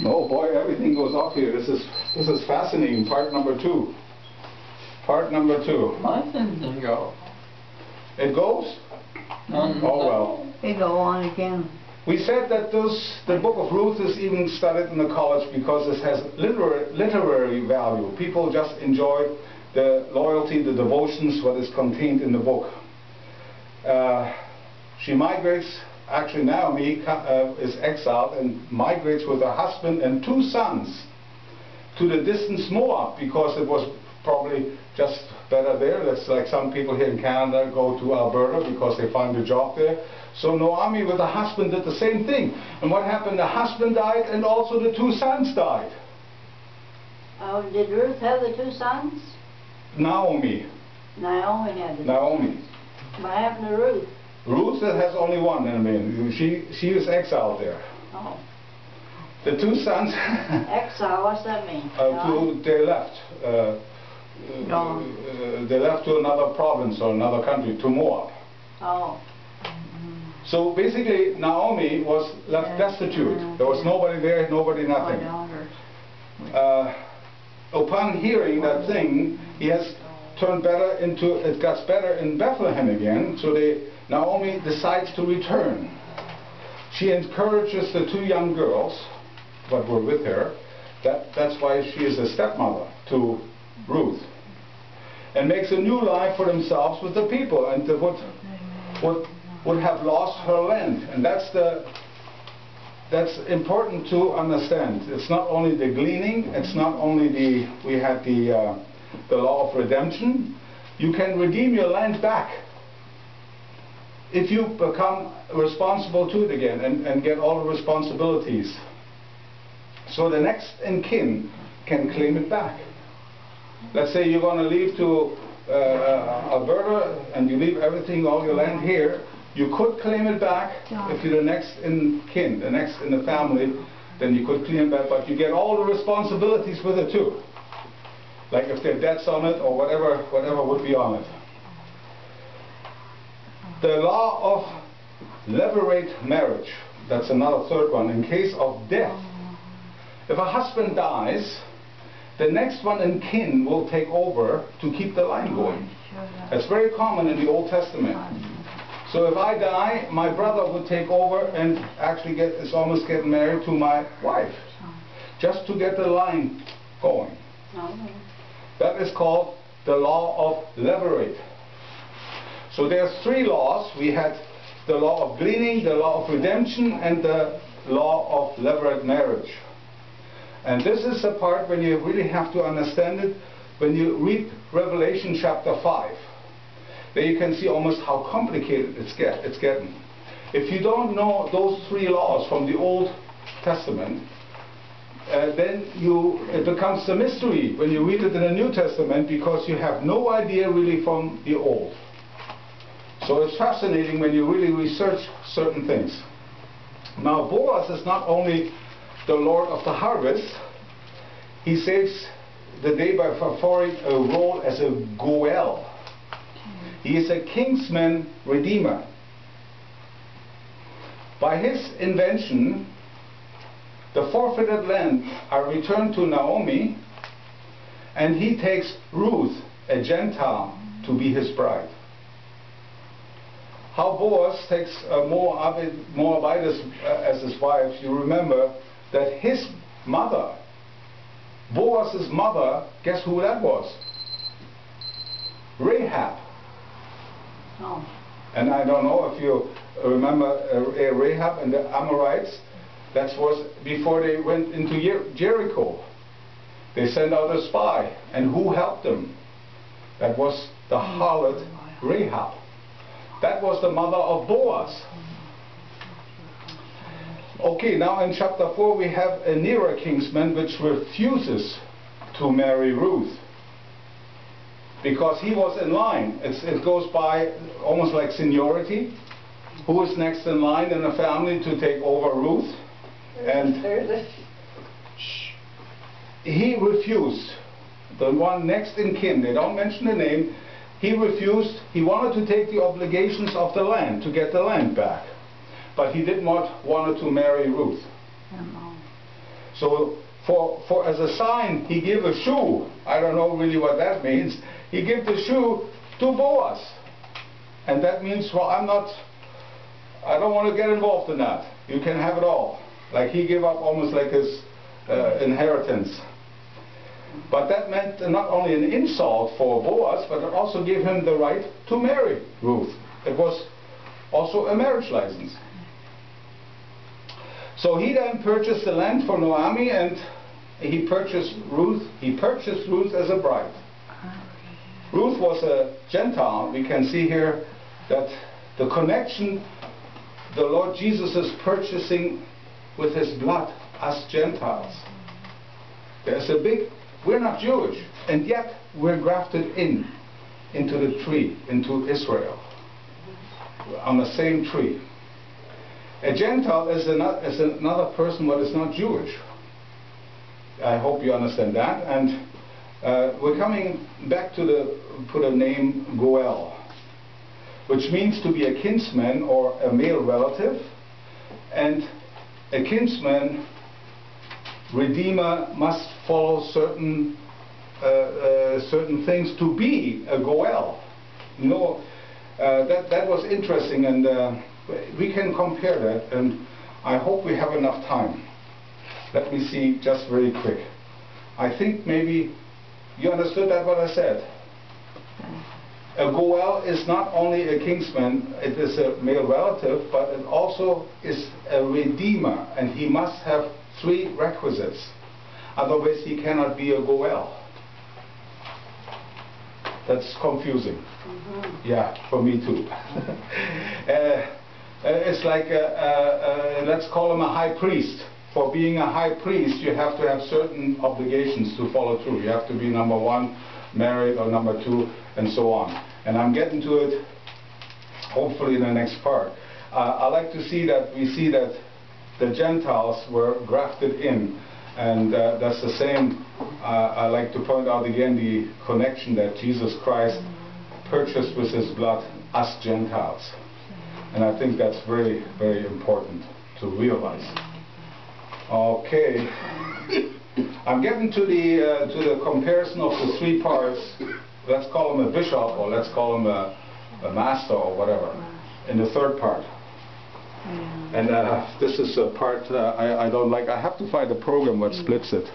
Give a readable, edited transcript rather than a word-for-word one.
Oh boy, everything goes off here. This is fascinating. Part number 2. Part number 2. Mine doesn't go. It goes? Oh well. They go on again. We said that the book of Ruth is even studied in the college because it has literary value. People just enjoy the loyalty, the devotions, what is contained in the book. She migrates, actually Naomi is exiled and migrates with her husband and 2 sons to the distant Moab because it was probably just better there. That's like some people here in Canada go to Alberta because they find a job there. So Naomi with her husband did the same thing. And what happened? The husband died and also the 2 sons died. Oh, did Ruth have the 2 sons? Naomi. Naomi had the 2 Naomi. sons. What happened to Ruth? Ruth has only one. I mean, she was exiled there. Oh. The 2 sons. Exile, what's that mean? They left. They left to another province or another country, to Moab. Oh. So basically, Naomi was left destitute. There was nobody there, nobody, nothing. Upon hearing that thing, he has turned better into, it gets better in Bethlehem again. So Naomi decides to return. She encourages the 2 young girls, what were with her. That's why she is a stepmother to Ruth, and makes a new life for themselves with the people, and would have lost her land. And that's important to understand. It's not only the gleaning, it's not only we had the law of redemption. You can redeem your land back if you become responsible to it again and get all the responsibilities. So the next in kin can claim it back. Let's say you're going to leave to Alberta and you leave everything, all your land here. You could claim it back if you're the next in kin, the next in the family, then you could claim it back, but you get all the responsibilities with it too. Like if there are debts on it or whatever would be on it. The law of levirate marriage, that's another 3rd one, in case of death. If a husband dies, the next one in kin will take over to keep the line going. That's very common in the Old Testament. So if I die, my brother would take over and actually is almost getting married to my wife, just to get the line going. That is called the law of levirate. So there's 3 laws. We had the law of gleaning, the law of redemption, and the law of levirate marriage. And this is the part when you really have to understand it, when you read Revelation chapter 5. There you can see almost how complicated it's getting. If you don't know those 3 laws from the Old Testament, then it becomes a mystery when you read it in the New Testament, because you have no idea really from the Old. So it's fascinating when you really research certain things. Now Boaz is not only the Lord of the harvest, he saves the day by performing a role as a Goel. He is a kinsman redeemer. By his invention, the forfeited land are returned to Naomi, and he takes Ruth, a Gentile, to be his bride. How Boaz takes Moabitess as his wife, you remember that his mother, Boaz's mother, guess who that was? Rahab. Oh. And I don't know if you remember Rahab and the Amorites. That was before they went into Jericho. They sent out a spy, and who helped them? That was the harlot Rahab. That was the mother of Boaz. Okay, now in chapter 4 we have a nearer kinsman which refuses to marry Ruth, because he was in line. It goes by almost like seniority. Who is next in line in the family to take over Ruth? And he refused. The one next in kin, they don't mention the name, he refused. He wanted to take the obligations of the land, to get the land back. But he did not want to marry Ruth. So for as a sign, he gave a shoe. I don't know really what that means. He gave the shoe to Boaz. And that means, well, I don't want to get involved in that. You can have it all. Like he gave up almost like his inheritance. But that meant not only an insult for Boaz, but it also gave him the right to marry Ruth. It was also a marriage license. So he then purchased the land for Naomi, and he purchased Ruth. He purchased Ruth as a bride. Ruth was a Gentile. We can see here that the connection the Lord Jesus is purchasing with his blood, us Gentiles. There's a big, we're not Jewish, and yet we're grafted into the tree, into Israel, on the same tree. A Gentile is another person but is not Jewish. I hope you understand that. And we're coming back to the name Goel, which means to be a kinsman or a male relative. And a kinsman, redeemer, must follow certain things to be a Goel. You know, that was interesting, and we can compare that, and I hope we have enough time. Let me see just very quick. I think maybe you understood that what I said. A Goel is not only a kinsman, it is a male relative, but it also is a redeemer, and he must have 3 requisites. Otherwise he cannot be a Goel. That's confusing. Mm-hmm. Yeah, for me too. It's like, let's call him a high priest. For being a high priest, you have to have certain obligations to follow through. You have to be number 1, married, or number 2, and so on. And I'm getting to it, hopefully, in the next part. I like to see that we see that the Gentiles were grafted in, and that's the same. I like to point out again the connection that Jesus Christ purchased with his blood us Gentiles. And I think that's very, very important to realize. Okay. I'm getting to the comparison of the 3 parts. Let's call him a bishop, or let's call him a master, or whatever, in the 3rd part. And this is a part I don't like. I have to find a program that splits it.